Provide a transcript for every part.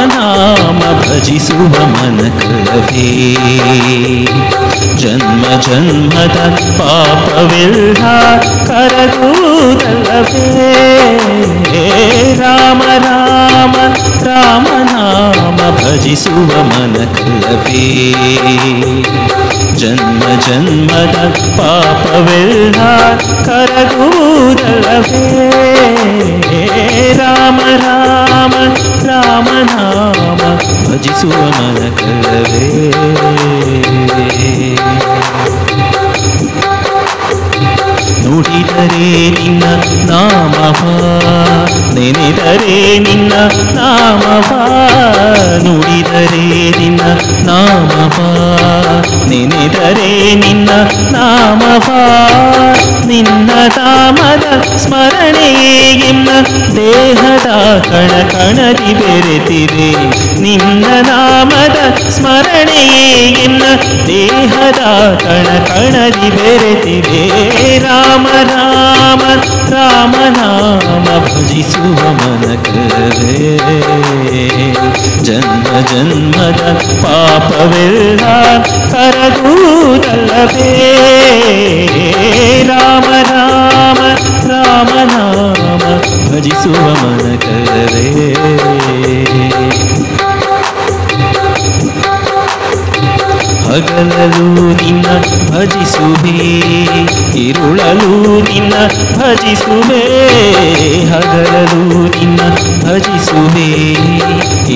ನಾಮ ಭಜಿಸುವ ಮನಕವೇ ಜನ್ಮ ಜನ್ಮದ ಪಾಪವೆಲ್ಲ ಕರಗುವುದಲ್ಲವೇ ರಾಮ ರಾಮ ರಾಮ ನಾಮ ಭಜಿಸುವ ಮನಕವೇ ಜನ್ಮ ಜನ್ಮದ ಪಾಪವೆಲ್ಲ ಕರಗುವುದಲ್ಲವೇ ರಾಮ ರಾಮ ರಾಮ ನಾಮ ಭಜಿಸುವ ಮನಕವೇ ನುಡಿದರೆ ನಿನ್ನ ನಾಮವ ನೆನೆದರೆ ನಿನ್ನ ನಾಮವ ನುಡಿದರೆ ನಿನ್ನ ನಾಮವ ನೆನೆದರೆ ನಿನ್ನ ನಾಮವ ನಿನ್ನ ನಾಮದ ಸ್ಮರಣೆಯೆನ್ನ ದೇಹದ ಕಣ ಕಣದಿ ಬೆರೆತಿದೆ ನಿನ್ನ ನಾಮದ ಸ್ಮರಣೆಯೆನ್ನ ದೇಹದ ಕಣ ಕಣದಿ ಬೆರೆತಿದೆ ರಾಮ ರಾಮ ರಾಮ ನಾಮ ಭಜಿಸುವ ಮನಕವೇ ಜನ್ಮ ಜನ್ಮದ ಪಾಪವೆಲ್ಲ ಕರಗುವುದಲ್ಲವೇ ರಾಮ ರಾಮ ರಾಮ ನಾಮ ಭಜಿಸುವ ಮನಕವೇ ಹಗಲಲು ನಿನ್ನ ಭಜಿಸುವೆ ಇರುಳಲು ನಿನ್ನ ಭಜಿಸುವೆ ಹಗಲಲು ನಿನ್ನ ಭಜಿಸುವೆ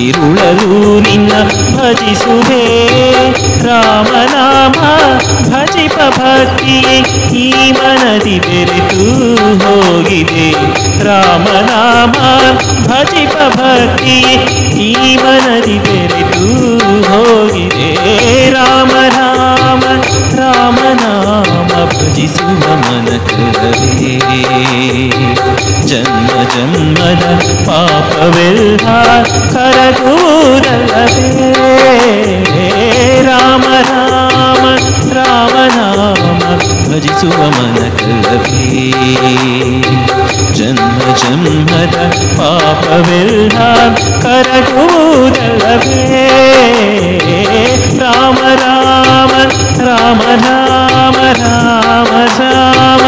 ಇರುಳಲು ನಿನ್ನ ಭಜಿಸುವೆ ರಾಮನಾಮ ಭಜಿಪ ಭಕ್ತಿಯೇ ಈ ಮನದಿ ಬೆರೆತು ಹೋಗಿದೆ ರಾಮನಾಮ ಭಜಿಪ ಭಕ್ತಿಯೇ ಈ ಮನದಿ ಬೆರೆತು ಹೋಗಿದೆ ರಾಮ ರಾಮ ರಾಮ ನಾಮ ಭಜಿಸುವ ಮನಕವೇ ಜನ್ಮ ಜನ್ಮದ ಪಾಪವೆಲ್ಲ ಕರಗುವುದಲ್ಲವೇ ರಾಮ ರಾಮ ರಾಮ ನಾಮ ಭಜಿಸುವ ಮನಕವೇ ಜನ್ಮ ಜನ್ಮದ ಪಾಪವೆಲ್ಲ ಕರಗುವುದಲ್ಲವೇ ರಾಮ ರಾಮ ರಾಮ ರಾಮ ರಾಮ ರಾಮ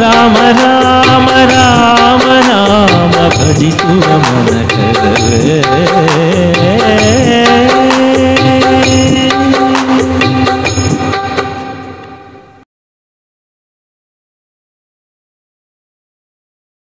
ರಾಮ ರಾಮ ರಾಮ ನಾಮ ಭಜಿಸುವ ಮನಕವೇ